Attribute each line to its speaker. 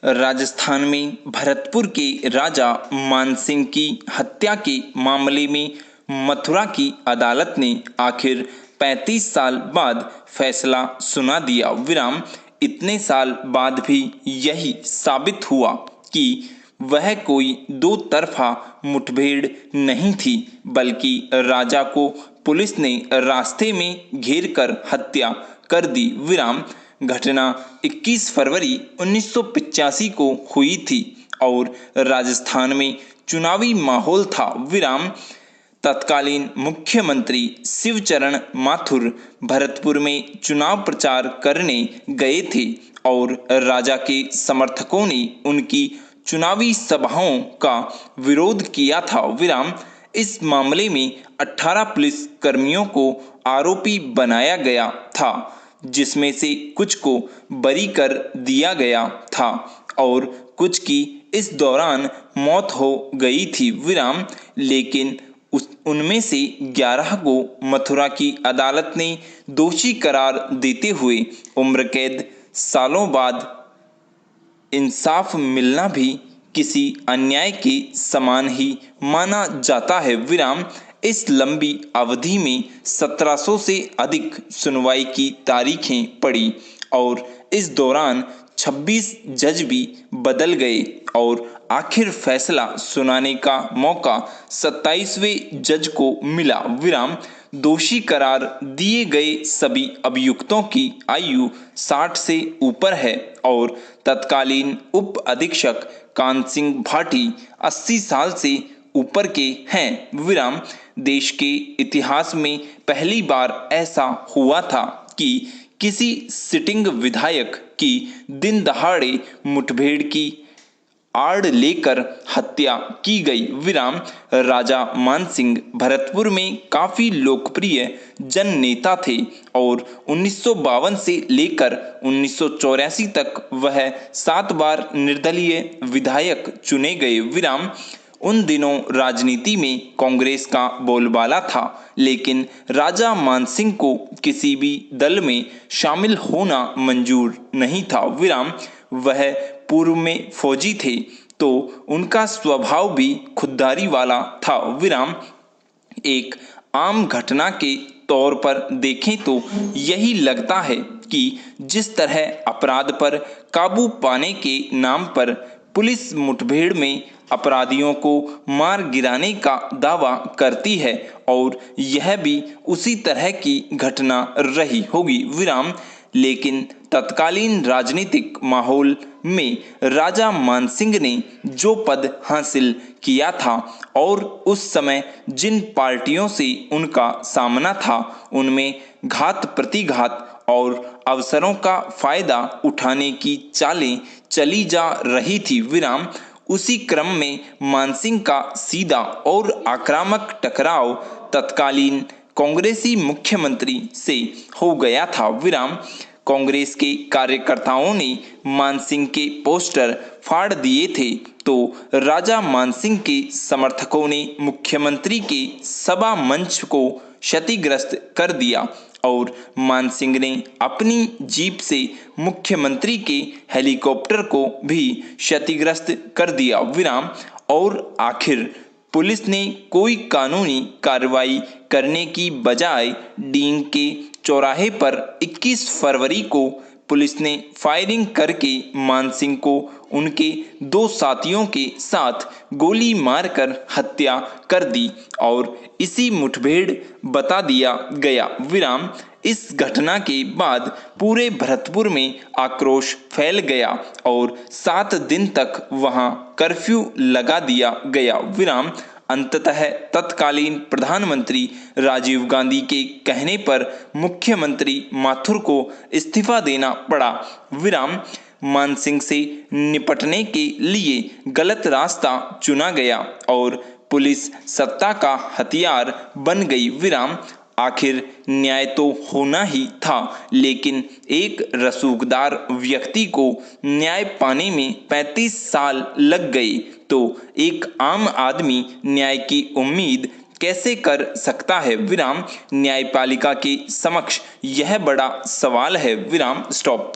Speaker 1: राजस्थान में भरतपुर के राजा मानसिंह की हत्या के मामले में मथुरा की अदालत ने आखिर 35 साल बाद फैसला सुना दिया। इतने साल बाद भी यही साबित हुआ कि वह कोई दो तरफा मुठभेड़ नहीं थी, बल्कि राजा को पुलिस ने रास्ते में घेर कर हत्या कर दी। घटना 21 फरवरी 1985 को हुई थी और राजस्थान में चुनावी माहौल था। तत्कालीन मुख्यमंत्री शिवचरण माथुर भरतपुर में चुनाव प्रचार करने गए थे और राजा के समर्थकों ने उनकी चुनावी सभाओं का विरोध किया था। इस मामले में 18 पुलिस कर्मियों को आरोपी बनाया गया था, जिसमें से कुछ को बरी कर दिया गया था और कुछ की इस दौरान मौत हो गई थी। लेकिन उनमें से 11 को मथुरा की अदालत ने दोषी करार देते हुए उम्र कैद, सालों बाद इंसाफ मिलना भी किसी अन्याय के समान ही माना जाता है। इस लंबी अवधि में 1700 से अधिक सुनवाई की तारीखें पड़ी और इस दौरान 26 जज भी बदल गए और आखिर फैसला सुनाने का मौका 27वें जज को मिला। दोषी करार दिए गए सभी अभियुक्तों की आयु 60 से ऊपर है और तत्कालीन उप अधीक्षक कान सिंह भाटी 80 साल से ऊपर के हैं। देश के इतिहास में पहली बार ऐसा हुआ था कि किसी सिटिंग विधायक की दिन दहाड़े मुठभेड़ की आड़ लेकर हत्या की गई। राजा मानसिंह भरतपुर में काफी लोकप्रिय जन नेता थे और 1952 से लेकर 1984 तक वह 7 बार निर्दलीय विधायक चुने गए। उन दिनों राजनीति में कांग्रेस का बोलबाला था, लेकिन राजा मानसिंह को किसी भी दल में शामिल होना मंजूर नहीं था। वह पूर्व में फौजी थे, तो उनका स्वभाव भी खुददारी वाला था। एक आम घटना के तौर पर देखें तो यही लगता है कि जिस तरह अपराध पर काबू पाने के नाम पर पुलिस मुठभेड़ में अपराधियों को मार गिराने का दावा करती है और यह भी उसी तरह की घटना रही होगी। लेकिन तत्कालीन राजनीतिक माहौल में राजा मानसिंह ने जो पद हासिल किया था और उस समय जिन पार्टियों से उनका सामना था, उनमें घात प्रतिघात और अवसरों का फायदा उठाने की चालें चली जा रही थी। उसी क्रम में मानसिंह का सीधा और आक्रामक टकराव तत्कालीन कांग्रेसी मुख्यमंत्री से हो गया था। कांग्रेस के कार्यकर्ताओं ने मानसिंह के पोस्टर फाड़ दिए थे, तो राजा मानसिंह के समर्थकों ने मुख्यमंत्री के सभा मंच को क्षतिग्रस्त कर दिया और मानसिंह ने अपनी जीप से मुख्यमंत्री के हेलीकॉप्टर को भी क्षतिग्रस्त कर दिया। और आखिर पुलिस ने कोई कानूनी कार्रवाई करने की बजाय डींग के चौराहे पर 21 फरवरी को पुलिस ने फायरिंग करके मानसिंह को उनके 2 साथियों के साथ गोली मारकर हत्या कर दी और इसी मुठभेड़ बता दिया गया। इस घटना के बाद पूरे भरतपुर में आक्रोश फैल गया और 7 दिन तक वहां कर्फ्यू लगा दिया गया। अंततः तत्कालीन प्रधानमंत्री राजीव गांधी के कहने पर मुख्यमंत्री माथुर को इस्तीफा देना पड़ा। मानसिंह से निपटने के लिए गलत रास्ता चुना गया और पुलिस सत्ता का हथियार बन गई। आखिर न्याय तो होना ही था, लेकिन एक रसूखदार व्यक्ति को न्याय पाने में 35 साल लग गए, तो एक आम आदमी न्याय की उम्मीद कैसे कर सकता है। न्यायपालिका के समक्ष यह बड़ा सवाल है। स्टॉप।